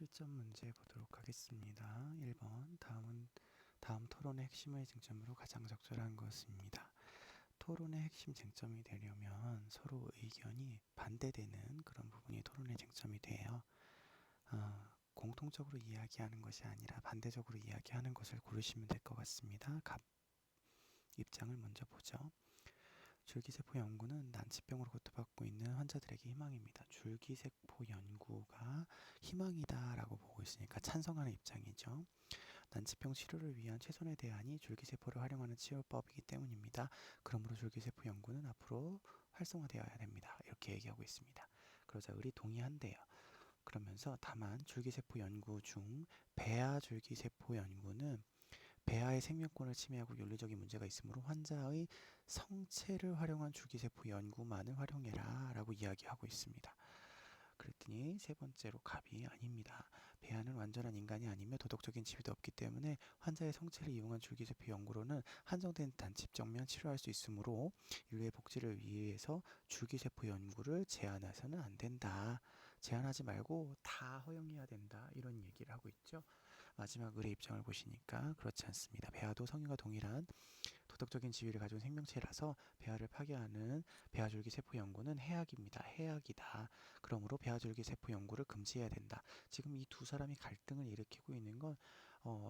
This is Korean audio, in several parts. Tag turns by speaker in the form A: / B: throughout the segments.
A: 실전 문제 보도록 하겠습니다. 1번. 다음 토론의 핵심의 쟁점으로 가장 적절한 것입니다. 토론의 핵심 쟁점이 되려면 서로 의견이 반대되는 그런 부분이 토론의 쟁점이 돼요. 공통적으로 이야기하는 것이 아니라 반대적으로 이야기하는 것을 고르시면 될 것 같습니다. 입장을 먼저 보죠. 줄기세포 연구는 난치병으로 고통받고 있는 환자들에게 희망입니다. 줄기세포 연구가 희망이다 라고 보고 있으니까 찬성하는 입장이죠. 난치병 치료를 위한 최선의 대안이 줄기세포를 활용하는 치료법이기 때문입니다. 그러므로 줄기세포 연구는 앞으로 활성화되어야 됩니다. 이렇게 얘기하고 있습니다. 그러자 의리 동의한대요. 그러면서 다만 줄기세포 연구 중 배아 줄기세포 연구는 배아의 생명권을 침해하고 윤리적인 문제가 있으므로 환자의 성체를 활용한 줄기세포 연구만을 활용해라 라고 이야기하고 있습니다. 그랬더니 세 번째로 갑이 아닙니다. 배아는 완전한 인간이 아니며 도덕적인 지위도 없기 때문에 환자의 성체를 이용한 줄기세포 연구로는 한정된 단집적면 치료할 수 있으므로 인류의 복지를 위해서 줄기세포 연구를 제한해서는 안 된다. 제한하지 말고 다 허용해야 된다. 이런 얘기를 하고 있죠. 마지막 을의 입장을 보시니까 그렇지 않습니다. 배아도 성인과 동일한 도덕적인 지위를 가진 생명체라서 배아를 파괴하는 배아줄기 세포 연구는 해악입니다. 해악이다. 그러므로 배아줄기 세포 연구를 금지해야 된다. 지금 이 두 사람이 갈등을 일으키고 있는 건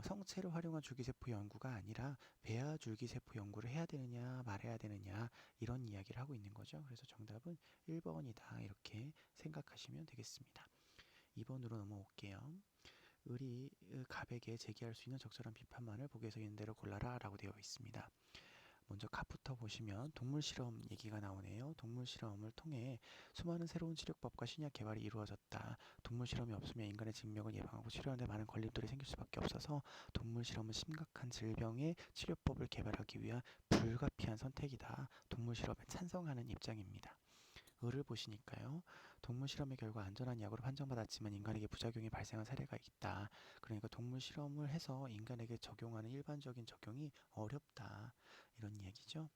A: 성체를 활용한 줄기세포 연구가 아니라 배아줄기세포 연구를 해야 되느냐 말해야 되느냐 이런 이야기를 하고 있는 거죠. 그래서 정답은 1번이다. 이렇게 생각하시면 되겠습니다. 2번으로 넘어올게요. 을이 갑에게 제기할 수 있는 적절한 비판만을 보기에서 있는 대로 골라라 라고 되어 있습니다. 먼저 갑부터 보시면 동물 실험 얘기가 나오네요. 동물 실험을 통해 수많은 새로운 치료법과 신약 개발이 이루어졌다. 동물 실험이 없으면 인간의 질병을 예방하고 치료하는 데 많은 걸림돌이 생길 수밖에 없어서 동물 실험은 심각한 질병의 치료법을 개발하기 위한 불가피한 선택이다. 동물 실험에 찬성하는 입장입니다. 을을 보시니까요. 동물 실험의 결과 안전한 약으로 판정받았지만 인간에게 부작용이 발생한 사례가 있다. 그러니까 동물 실험을 해서 인간에게 적용하는 일반적인 적용이 어렵다. 이런 얘기죠.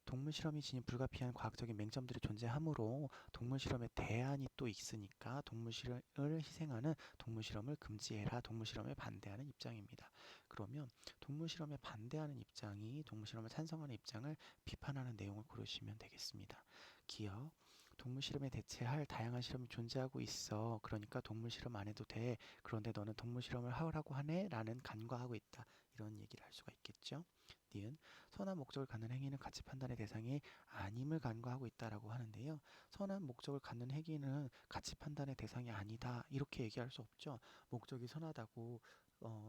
A: 동물 실험이 지닌 불가피한 과학적인 맹점들이 존재하므로 동물 실험에 대안이 또 있으니까 동물 실험을 희생하는 동물 실험을 금지해라. 동물 실험에 반대하는 입장입니다. 그러면 동물 실험에 반대하는 입장이 동물 실험을 찬성하는 입장을 비판하는 내용을 고르시면 되겠습니다. 기억, 동물 실험에 대체할 다양한 실험이 존재하고 있어. 그러니까 동물 실험 안 해도 돼. 그런데 너는 동물 실험을 하라고 하네? 라는 간과하고 있다. 이런 얘기를 할 수가 있겠죠. 니은, 선한 목적을 갖는 행위는 가치 판단의 대상이 아님을 간과하고 있다라고 하는데요. 선한 목적을 갖는 행위는 가치 판단의 대상이 아니다. 이렇게 얘기할 수 없죠. 목적이 선하다고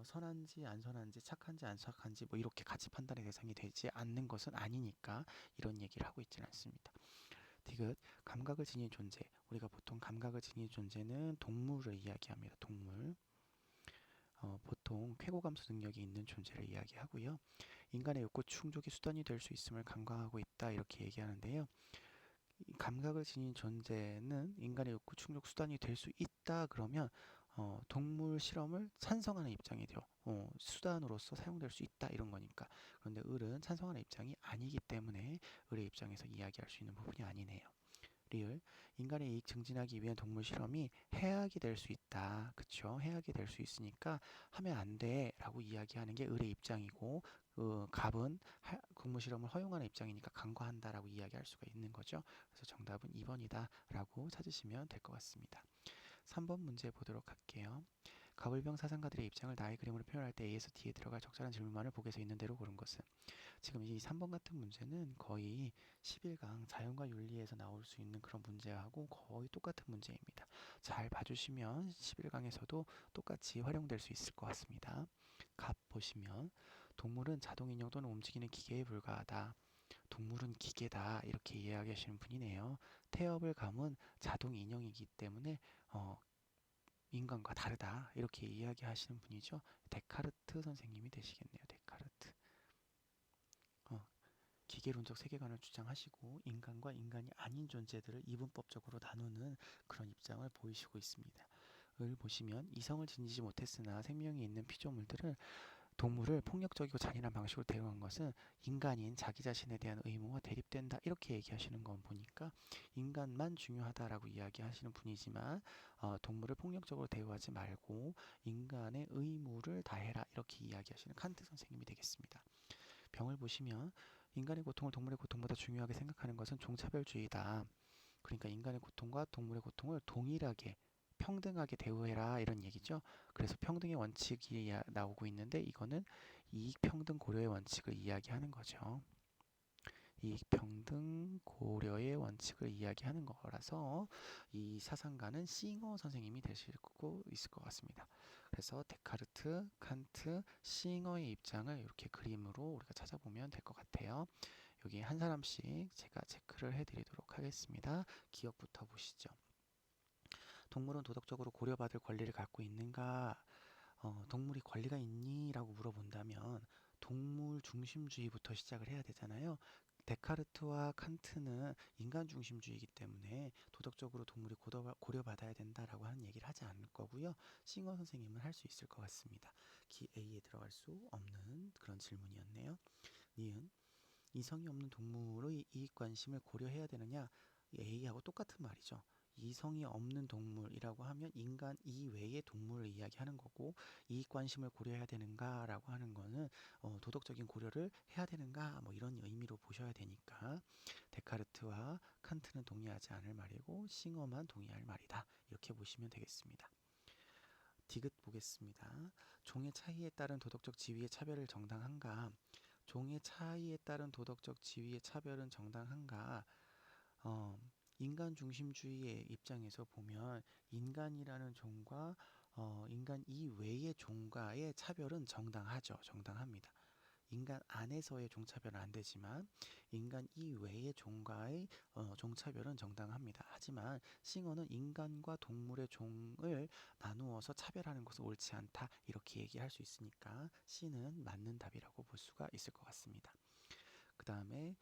A: 선한지 안 선한지 착한지 안 착한지 뭐 이렇게 가치 판단의 대상이 되지 않는 것은 아니니까 이런 얘기를 하고 있지는 않습니다. 디귿, 감각을 지닌 존재. 우리가 보통 감각을 지닌 존재는 동물을 이야기합니다. 동물. 보통 쾌고감수 능력이 있는 존재를 이야기하고요. 인간의 욕구 충족이 수단이 될 수 있음을 간과하고 있다 이렇게 얘기하는데요. 이 감각을 지닌 존재는 인간의 욕구 충족 수단이 될 수 있다 그러면 동물 실험을 찬성하는 입장이 돼요. 수단으로서 사용될 수 있다 이런 거니까. 그런데 을은 찬성하는 입장이 아니기 때문에 을의 입장에서 이야기할 수 있는 부분이 아니네요. 리을, 인간의 이익 증진하기 위한 동물 실험이 해악이 될 수 있다. 그쵸? 해악이 될 수 있으니까 하면 안 돼 라고 이야기하는 게 을의 입장이고 갑은 동물 실험을 허용하는 입장이니까 간과한다 라고 이야기할 수가 있는 거죠. 그래서 정답은 2번이다 라고 찾으시면 될 것 같습니다. 3번 문제 보도록 할게요. 가불병 사상가들의 입장을 나의 그림으로 표현할 때 A에서 D에 들어갈 적절한 질문만을 보기에서 있는 대로 고른 것은? 지금 이 3번 같은 문제는 거의 11강 자연과 윤리에서 나올 수 있는 그런 문제하고 거의 똑같은 문제입니다. 잘 봐주시면 11강에서도 똑같이 활용될 수 있을 것 같습니다. 갑 보시면 동물은 자동인형 또는 움직이는 기계에 불과하다. 동물은 기계다 이렇게 이해하시는 분이네요. 태엽을 감은 자동 인형이기 때문에 인간과 다르다 이렇게 이야기하시는 분이죠. 데카르트 선생님이 되시겠네요. 데카르트. 기계론적 세계관을 주장하시고 인간과 인간이 아닌 존재들을 이분법적으로 나누는 그런 입장을 보이시고 있습니다. 을 보시면 이성을 지니지 못했으나 생명이 있는 피조물들을 동물을 폭력적이고 잔인한 방식으로 대응한 것은 인간인 자기 자신에 대한 의무와 대립된다. 이렇게 얘기하시는 건 보니까 인간만 중요하다라고 이야기하시는 분이지만 동물을 폭력적으로 대우하지 말고 인간의 의무를 다해라. 이렇게 이야기하시는 칸트 선생님이 되겠습니다. 병을 보시면 인간의 고통을 동물의 고통보다 중요하게 생각하는 것은 종차별주의다. 그러니까 인간의 고통과 동물의 고통을 동일하게 평등하게 대우해라 이런 얘기죠. 그래서 평등의 원칙이 나오고 있는데 이거는 이익평등 고려의 원칙을 이야기하는 거죠. 이익평등 고려의 원칙을 이야기하는 거라서 이 사상가는 싱어 선생님이 되시고 있을 것 같습니다. 그래서 데카르트, 칸트, 싱어의 입장을 이렇게 그림으로 우리가 찾아보면 될 것 같아요. 여기 한 사람씩 제가 체크를 해드리도록 하겠습니다. 기억부터 보시죠. 동물은 도덕적으로 고려받을 권리를 갖고 있는가? 동물이 권리가 있니? 라고 물어본다면 동물 중심주의부터 시작을 해야 되잖아요. 데카르트와 칸트는 인간 중심주의이기 때문에 도덕적으로 동물이 고려받아야 된다라고 하는 얘기를 하지 않을 거고요. 싱어 선생님은 할 수 있을 것 같습니다. 기 A에 들어갈 수 없는 그런 질문이었네요. 니은 이성이 없는 동물의 이익 관심을 고려해야 되느냐? A하고 똑같은 말이죠. 이성이 없는 동물이라고 하면 인간 이외의 동물을 이야기하는 거고 이익 관심을 고려해야 되는가라고 하는 거는 도덕적인 고려를 해야 되는가 뭐 이런 의미로 보셔야 되니까 데카르트와 칸트는 동의하지 않을 말이고 싱어만 동의할 말이다. 이렇게 보시면 되겠습니다. 디귿 보겠습니다. 종의 차이에 따른 도덕적 지위의 차별을 정당한가? 종의 차이에 따른 도덕적 지위의 차별은 정당한가? 인간 중심주의의 입장에서 보면 인간이라는 종과 인간 이외의 종과의 차별은 정당하죠. 정당합니다. 인간 안에서의 종차별은 안 되지만 인간 이외의 종과의 종차별은 정당합니다. 하지만 싱어는 인간과 동물의 종을 나누어서 차별하는 것은 옳지 않다. 이렇게 얘기할 수 있으니까 C는 맞는 답이라고 볼 수가 있을 것 같습니다. 그 다음에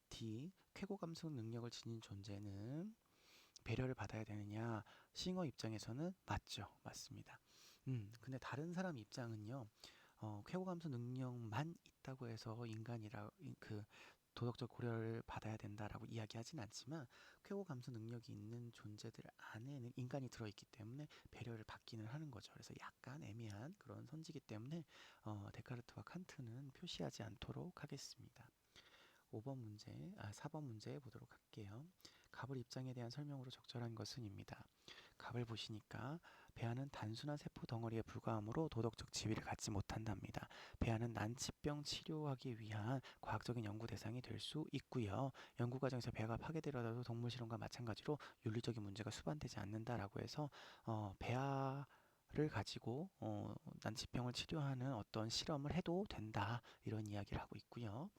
A: D, 쾌고 감성 능력을 지닌 존재는 배려를 받아야 되느냐? 싱어 입장에서는 맞죠. 맞습니다. 근데 다른 사람 입장은요. 쾌고 감성 능력만 있다고 해서 인간이라 그 도덕적 고려를 받아야 된다라고 이야기하진 않지만 쾌고 감수 능력이 있는 존재들 안에는 인간이 들어있기 때문에 배려를 받기는 하는 거죠. 그래서 약간 애매한 그런 선지기 때문에 데카르트와 칸트는 표시하지 않도록 하겠습니다. 4번 문제 보도록 할게요. 갑을 입장에 대한 설명으로 적절한 것은입니다. 갑을 보시니까 배아는 단순한 세포 덩어리에 불과하므로 도덕적 지위를 갖지 못한답니다. 배아는 난치병 치료하기 위한 과학적인 연구 대상이 될 수 있고요. 연구 과정에서 배아가 파괴되더라도 동물 실험과 마찬가지로 윤리적인 문제가 수반되지 않는다라고 해서 배아를 가지고 난치병을 치료하는 어떤 실험을 해도 된다 이런 이야기를 하고 있고요.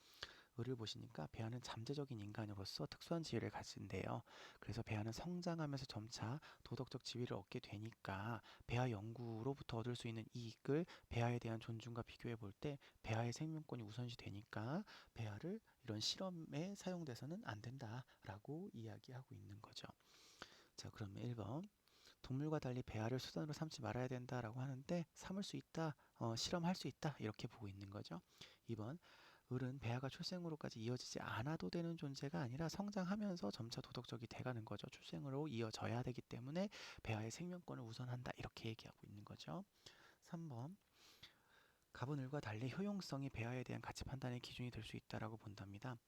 A: 을을 보시니까 배아는 잠재적인 인간으로서 특수한 지위를 가진대요. 그래서 배아는 성장하면서 점차 도덕적 지위를 얻게 되니까 배아 연구로부터 얻을 수 있는 이익을 배아에 대한 존중과 비교해 볼 때 배아의 생명권이 우선시 되니까 배아를 이런 실험에 사용돼서는 안 된다라고 이야기하고 있는 거죠. 자, 그러면 1번. 동물과 달리 배아를 수단으로 삼지 말아야 된다라고 하는데 삼을 수 있다, 실험할 수 있다 이렇게 보고 있는 거죠. 2번. 을은 배아가 출생으로까지 이어지지 않아도 되는 존재가 아니라 성장하면서 점차 도덕적이 돼가는 거죠. 출생으로 이어져야 되기 때문에 배아의 생명권을 우선한다 이렇게 얘기하고 있는 거죠. 3번. 갑은 을과 달리 효용성이 배아에 대한 가치 판단의 기준이 될 수 있다라고 본답니다.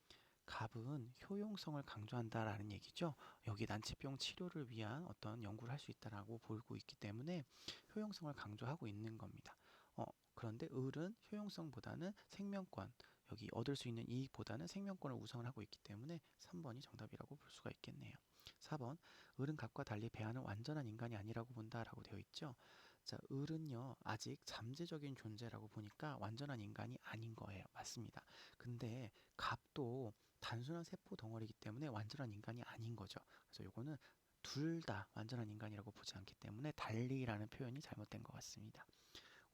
A: 갑은 효용성을 강조한다라는 얘기죠. 여기 난치병 치료를 위한 어떤 연구를 할 수 있다라고 보고 있기 때문에 효용성을 강조하고 있는 겁니다. 그런데 을은 효용성보다는 생명권, 여기 얻을 수 있는 이익보다는 생명권을 우선을 하고 있기 때문에 3번이 정답이라고 볼 수가 있겠네요. 4번, 을은 갑과 달리 배아는 완전한 인간이 아니라고 본다라고 되어 있죠. 자, 을은요, 아직 잠재적인 존재라고 보니까 완전한 인간이 아닌 거예요. 맞습니다. 근데 갑도 단순한 세포 덩어리이기 때문에 완전한 인간이 아닌 거죠. 그래서 요거는 둘 다 완전한 인간이라고 보지 않기 때문에 달리라는 표현이 잘못된 것 같습니다.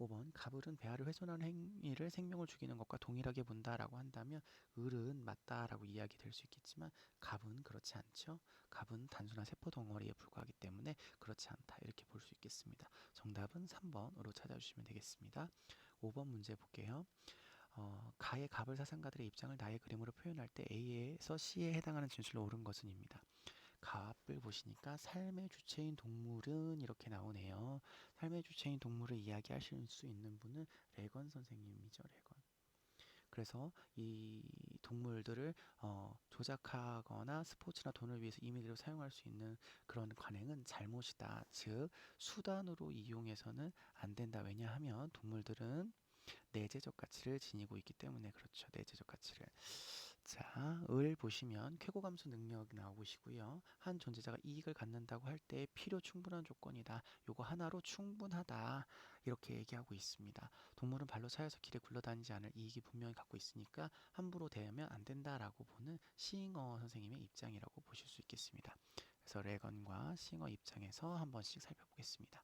A: 5번 갑을은 배아를 훼손하는 행위를 생명을 죽이는 것과 동일하게 본다라고 한다면 을은 맞다라고 이야기될 수 있겠지만 갑은 그렇지 않죠. 갑은 단순한 세포 덩어리에 불과하기 때문에 그렇지 않다 이렇게 볼 수 있겠습니다. 정답은 3번으로 찾아주시면 되겠습니다. 5번 문제 볼게요. 가의 갑을 사상가들의 입장을 나의 그림으로 표현할 때 A에서 C에 해당하는 진술로 옳은 것은입니다. 갑을 보시니까 삶의 주체인 동물은 이렇게 나오네요. 삶의 주체인 동물을 이야기하실 수 있는 분은 레건 선생님이죠. 레건. 그래서 이 동물들을 조작하거나 스포츠나 돈을 위해서 임의대로 사용할 수 있는 그런 관행은 잘못이다. 즉 수단으로 이용해서는 안 된다. 왜냐하면 동물들은 내재적 가치를 지니고 있기 때문에 그렇죠. 내재적 가치를. 자, 을 보시면 쾌고감수 능력 나오시고요. 한 존재자가 이익을 갖는다고 할 때 필요 충분한 조건이다. 요거 하나로 충분하다. 이렇게 얘기하고 있습니다. 동물은 발로 차여서 길에 굴러다니지 않을 이익이 분명히 갖고 있으니까 함부로 대하면 안 된다라고 보는 시잉어 선생님의 입장이라고 보실 수 있겠습니다. 그래서 레건과 시잉어 입장에서 한 번씩 살펴보겠습니다.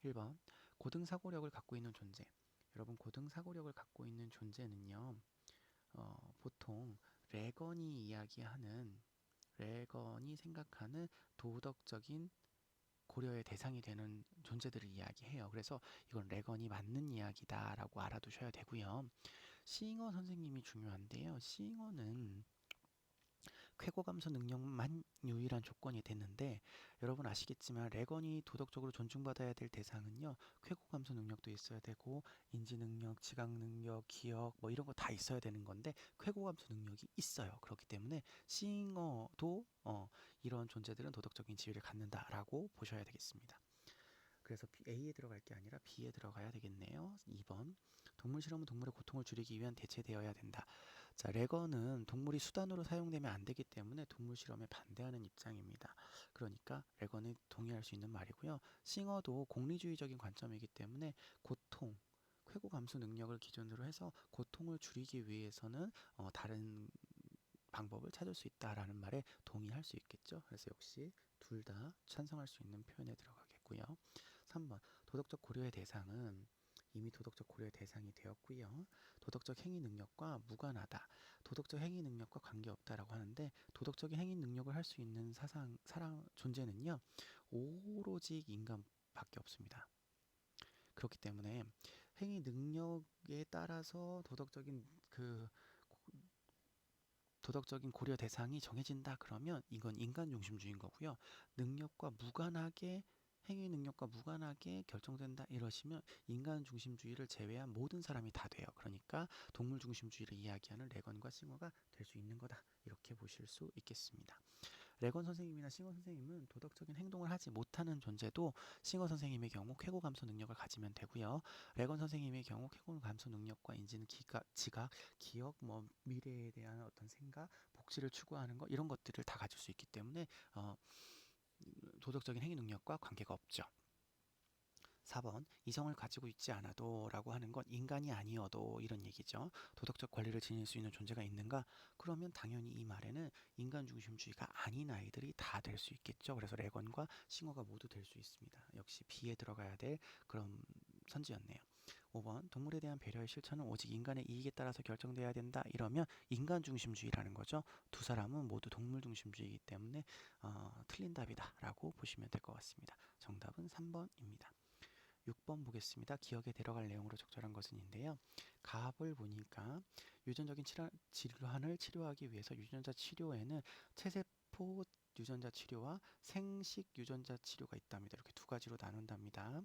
A: 1번 고등사고력을 갖고 있는 존재. 여러분 고등사고력을 갖고 있는 존재는요. 보통 레건이 생각하는 도덕적인 고려의 대상이 되는 존재들을 이야기해요. 그래서 이건 레건이 맞는 이야기다라고 알아두셔야 되고요. 시잉어 선생님이 중요한데요. 시잉어는 쾌고감소 능력만 유일한 조건이 됐는데 여러분 아시겠지만 레건이 도덕적으로 존중받아야 될 대상은요. 쾌고감소 능력도 있어야 되고 인지 능력, 지각 능력, 기억 뭐 이런 거 다 있어야 되는 건데 쾌고감소 능력이 있어요. 그렇기 때문에 싱어도 이런 존재들은 도덕적인 지위를 갖는다라고 보셔야 되겠습니다. 그래서 A에 들어갈 게 아니라 B에 들어가야 되겠네요. 2번 동물 실험은 동물의 고통을 줄이기 위한 대체되어야 된다. 자, 레건은 동물이 수단으로 사용되면 안 되기 때문에 동물 실험에 반대하는 입장입니다. 그러니까 레건은 동의할 수 있는 말이고요. 싱어도 공리주의적인 관점이기 때문에 고통, 쾌고 감수 능력을 기준으로 해서 고통을 줄이기 위해서는 다른 방법을 찾을 수 있다라는 말에 동의할 수 있겠죠. 그래서 역시 둘 다 찬성할 수 있는 표현에 들어가겠고요. 3번 도덕적 고려의 대상은 이미 도덕적 고려의 대상이 되었고요. 도덕적 행위 능력과 무관하다. 도덕적 행위 능력과 관계없다라고 하는데 도덕적인 행위 능력을 할 수 있는 존재는요. 오로지 인간밖에 없습니다. 그렇기 때문에 행위 능력에 따라서 도덕적인 고려 대상이 정해진다 그러면 이건 인간 중심주의인 거고요. 행위 능력과 무관하게 결정된다 이러시면 인간 중심주의를 제외한 모든 사람이 다 돼요. 그러니까 동물 중심주의를 이야기하는 레건과 싱어가 될 수 있는 거다. 이렇게 보실 수 있겠습니다. 레건 선생님이나 싱어 선생님은 도덕적인 행동을 하지 못하는 존재도 싱어 선생님의 경우 쾌고 감소 능력을 가지면 되고요. 레건 선생님의 경우 쾌고 감소 능력과 인지는 지각, 기억, 미래에 대한 어떤 생각, 복지를 추구하는 것 이런 것들을 다 가질 수 있기 때문에 도덕적인 행위 능력과 관계가 없죠. 4번 이성을 가지고 있지 않아도 라고 하는 건 인간이 아니어도 이런 얘기죠. 도덕적 권리를 지닐 수 있는 존재가 있는가? 그러면 당연히 이 말에는 인간 중심주의가 아닌 아이들이 다 될 수 있겠죠. 그래서 레건과 싱어가 모두 될 수 있습니다. 역시 B에 들어가야 될 그런 선지였네요. 5번 동물에 대한 배려의 실천은 오직 인간의 이익에 따라서 결정돼야 된다. 이러면 인간 중심주의라는 거죠. 두 사람은 모두 동물 중심주의이기 때문에 틀린 답이다 라고 보시면 될 것 같습니다. 정답은 3번입니다. 6번 보겠습니다. 기억에 들어갈 내용으로 적절한 것은인데요. 갑을 보니까 유전적인 질환을 치료하기 위해서 유전자 치료에는 체세포 유전자 치료와 생식 유전자 치료가 있답니다. 이렇게 두 가지로 나눈답니다.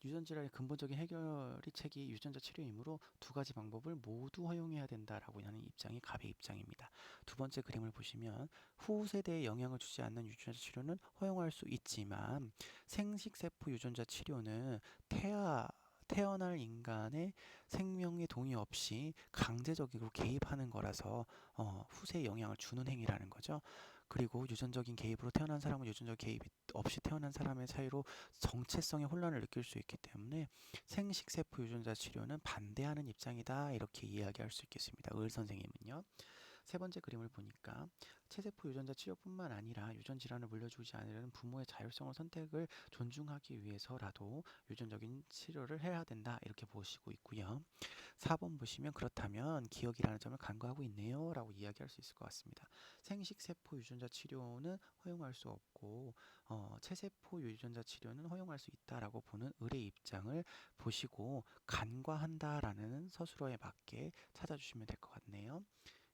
A: 유전질환의 근본적인 해결책이 유전자 치료이므로 두 가지 방법을 모두 허용해야 된다라고 하는 입장이 갑의 입장입니다. 두 번째 그림을 보시면 후세대에 영향을 주지 않는 유전자 치료는 허용할 수 있지만 생식세포 유전자 치료는 태어날 인간의 생명의 동의 없이 강제적으로 개입하는 거라서 후세에 영향을 주는 행위라는 거죠. 그리고 유전적인 개입으로 태어난 사람은 유전적 개입 없이 태어난 사람의 사이로 정체성의 혼란을 느낄 수 있기 때문에 생식세포 유전자 치료는 반대하는 입장이다 이렇게 이야기할 수 있겠습니다. 을 선생님은요. 세 번째 그림을 보니까 체세포 유전자 치료뿐만 아니라 유전 질환을 물려주지 않으려는 부모의 자율성을 선택을 존중하기 위해서라도 유전적인 치료를 해야 된다 이렇게 보시고 있고요. 4번 보시면 그렇다면 기억이라는 점을 간과하고 있네요 라고 이야기할 수 있을 것 같습니다. 생식세포 유전자 치료는 허용할 수 없고 체세포 유전자 치료는 허용할 수 있다라고 보는 의뢰 입장을 보시고 간과한다라는 서술어에 맞게 찾아주시면 될 것 같네요.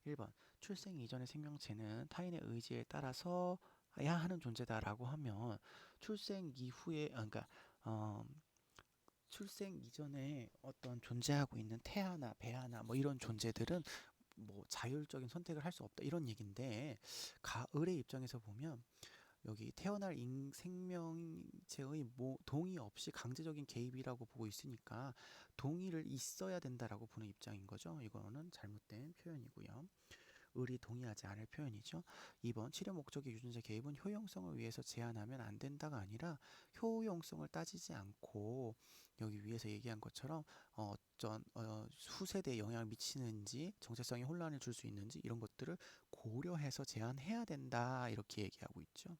A: 1번 출생 이전의 생명체는 타인의 의지에 따라서 야 하는 존재다라고 하면 출생 이후에 그러니까 어, 출생 이전에 어떤 존재하고 있는 태아나 배아나 뭐 이런 존재들은 뭐 자율적인 선택을 할 수 없다 이런 얘기인데 의뢰 입장에서 보면 여기 태어날 생명체의 동의 없이 강제적인 개입이라고 보고 있으니까 동의를 있어야 된다라고 보는 입장인 거죠. 이거는 잘못된 표현이고요. 의리 동의하지 않을 표현이죠. 2번 치료 목적의 유전자 개입은 효용성을 위해서 제한하면 안 된다가 아니라 효용성을 따지지 않고 여기 위에서 얘기한 것처럼 어떤 후세대에 영향을 미치는지 정체성에 혼란을 줄 수 있는지 이런 것들을 고려해서 제한해야 된다 이렇게 얘기하고 있죠.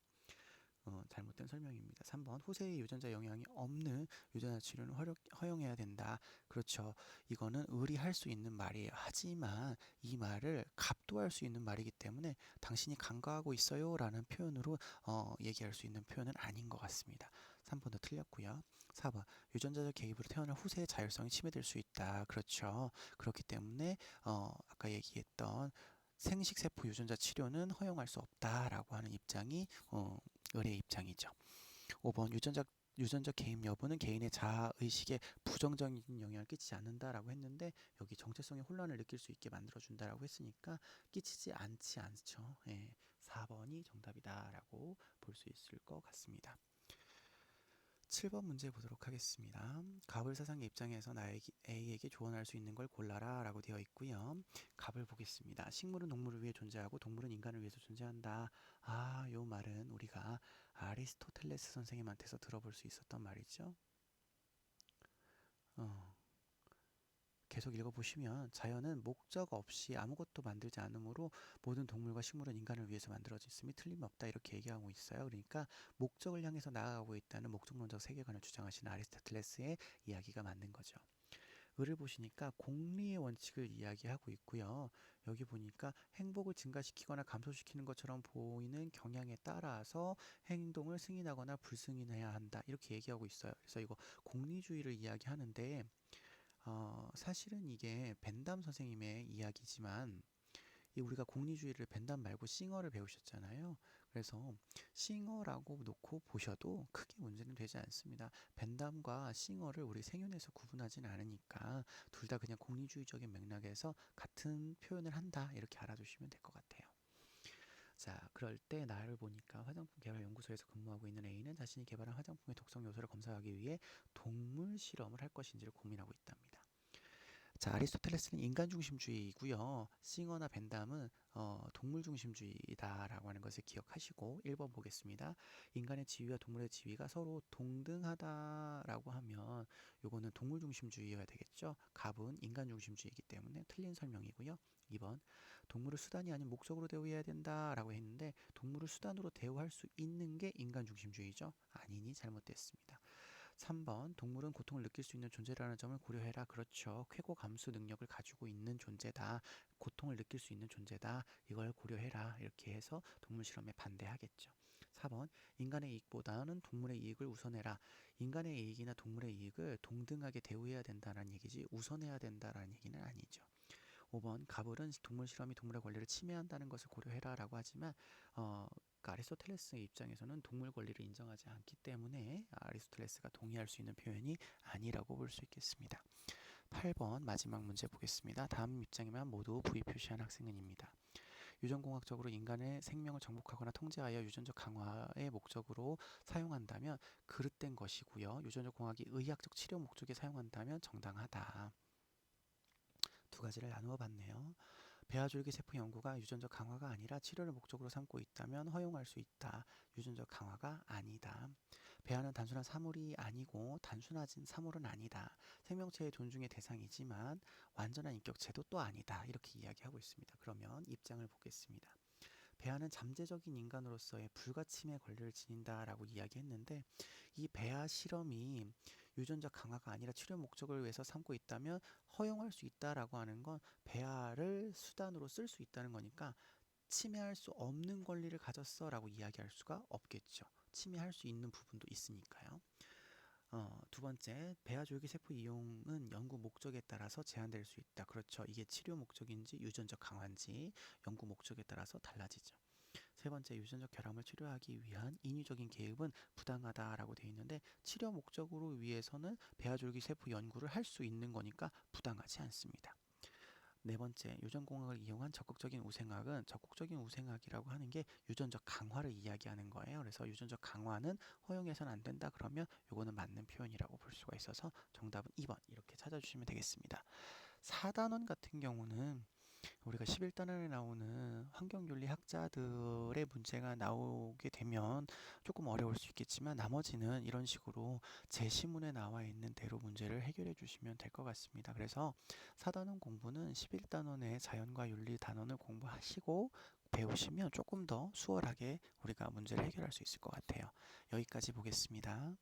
A: 잘못된 설명입니다. 3번 후세의 유전자 영향이 없는 유전자 치료는 허용해야 된다. 그렇죠. 이거는 의리할 수 있는 말이에요. 하지만 이 말을 갑도할 수 있는 말이기 때문에 당신이 간과하고 있어요 라는 표현으로 얘기할 수 있는 표현은 아닌 것 같습니다. 3번도 틀렸고요. 4번 유전자적 개입으로 태어난 후세의 자율성이 침해될 수 있다. 그렇죠. 그렇기 때문에 아까 얘기했던 생식세포 유전자 치료는 허용할 수 없다라고 하는 입장이 의뢰의 입장이죠. 5번 유전적 개입 여부는 개인의 자아의식에 부정적인 영향을 끼치지 않는다라고 했는데 여기 정체성의 혼란을 느낄 수 있게 만들어준다라고 했으니까 끼치지 않죠. 예, 4번이 정답이다라고 볼 수 있을 것 같습니다. 7번 문제 보도록 하겠습니다. 갑을 사상의 입장에서 A에게 조언할 수 있는 걸 골라라 라고 되어 있고요. 갑을 보겠습니다. 식물은 동물을 위해 존재하고 동물은 인간을 위해서 존재한다. 요 말은 우리가 아리스토텔레스 선생님한테서 들어볼 수 있었던 말이죠. 계속 읽어보시면 자연은 목적 없이 아무것도 만들지 않으므로 모든 동물과 식물은 인간을 위해서 만들어졌음이 틀림없다 이렇게 얘기하고 있어요. 그러니까 목적을 향해서 나아가고 있다는 목적론적 세계관을 주장하시는 아리스토텔레스의 이야기가 맞는 거죠. 을을 보시니까 공리의 원칙을 이야기하고 있고요. 여기 보니까 행복을 증가시키거나 감소시키는 것처럼 보이는 경향에 따라서 행동을 승인하거나 불승인해야 한다 이렇게 얘기하고 있어요. 그래서 이거 공리주의를 이야기하는데 사실은 이게 벤담 선생님의 이야기지만 우리가 공리주의를 벤담 말고 싱어를 배우셨잖아요. 그래서 싱어라고 놓고 보셔도 크게 문제는 되지 않습니다. 벤담과 싱어를 우리 생윤에서 구분하진 않으니까 둘 다 그냥 공리주의적인 맥락에서 같은 표현을 한다 이렇게 알아두시면 될 것 같아요. 자, 그럴 때 나를 보니까 화장품 개발 연구소에서 근무하고 있는 A는 자신이 개발한 화장품의 독성 요소를 검사하기 위해 동물 실험을 할 것인지를 고민하고 있답니다. 자, 아리스토텔레스는 인간 중심주의이고요. 싱어나 벤담은 동물 중심주의다라고 하는 것을 기억하시고 1번 보겠습니다. 인간의 지위와 동물의 지위가 서로 동등하다라고 하면 요거는 동물 중심주의여야 되겠죠. 갑은 인간 중심주의이기 때문에 틀린 설명이고요. 2번 동물을 수단이 아닌 목적으로 대우해야 된다라고 했는데 동물을 수단으로 대우할 수 있는 게 인간 중심주의죠. 아니니 잘못됐습니다. 3번 동물은 고통을 느낄 수 있는 존재라는 점을 고려해라. 그렇죠. 쾌고 감수 능력을 가지고 있는 존재다. 고통을 느낄 수 있는 존재다. 이걸 고려해라. 이렇게 해서 동물 실험에 반대하겠죠. 4번 인간의 이익보다는 동물의 이익을 우선해라. 인간의 이익이나 동물의 이익을 동등하게 대우해야 된다는 얘기지 우선해야 된다는 얘기는 아니죠. 5번 가불은 동물 실험이 동물의 권리를 침해한다는 것을 고려해라 라고 하지만 아리스토텔레스의 입장에서는 동물 권리를 인정하지 않기 때문에 아리스토텔레스가 동의할 수 있는 표현이 아니라고 볼 수 있겠습니다. 8번 마지막 문제 보겠습니다. 다음 입장에만 모두 V 표시한 학생은입니다. 유전공학적으로 인간의 생명을 정복하거나 통제하여 유전적 강화의 목적으로 사용한다면 그릇된 것이고요. 유전적 공학이 의학적 치료 목적에 사용한다면 정당하다. 두 가지를 나누어 봤네요. 배아줄기 세포 연구가 유전적 강화가 아니라 치료를 목적으로 삼고 있다면 허용할 수 있다. 유전적 강화가 아니다. 배아는 단순한 사물이 아니고 단순하진 사물은 아니다. 생명체의 존중의 대상이지만 완전한 인격체도 또 아니다. 이렇게 이야기하고 있습니다. 그러면 입장을 보겠습니다. 배아는 잠재적인 인간으로서의 불가침의 권리를 지닌다라고 이야기했는데 이 배아 실험이 유전적 강화가 아니라 치료 목적을 위해서 삼고 있다면 허용할 수 있다라고 하는 건 배아를 수단으로 쓸 수 있다는 거니까 침해할 수 없는 권리를 가졌어라고 이야기할 수가 없겠죠. 침해할 수 있는 부분도 있으니까요. 두 번째, 배아 줄기세포 이용은 연구 목적에 따라서 제한될 수 있다. 그렇죠. 이게 치료 목적인지 유전적 강화인지 연구 목적에 따라서 달라지죠. 세 번째, 유전적 결함을 치료하기 위한 인위적인 개입은 부당하다라고 되어 있는데 치료 목적으로 위해서는 배아줄기세포 연구를 할 수 있는 거니까 부당하지 않습니다. 네 번째, 유전공학을 이용한 적극적인 우생학이라고 하는 게 유전적 강화를 이야기하는 거예요. 그래서 유전적 강화는 허용해서는 안 된다 그러면 요거는 맞는 표현이라고 볼 수가 있어서 정답은 2번 이렇게 찾아주시면 되겠습니다. 4단원 같은 경우는 우리가 11단원에 나오는 환경윤리 학자들의 문제가 나오게 되면 조금 어려울 수 있겠지만 나머지는 이런 식으로 제시문에 나와 있는 대로 문제를 해결해 주시면 될 것 같습니다. 그래서 4단원 공부는 11단원의 자연과 윤리 단원을 공부하시고 배우시면 조금 더 수월하게 우리가 문제를 해결할 수 있을 것 같아요. 여기까지 보겠습니다.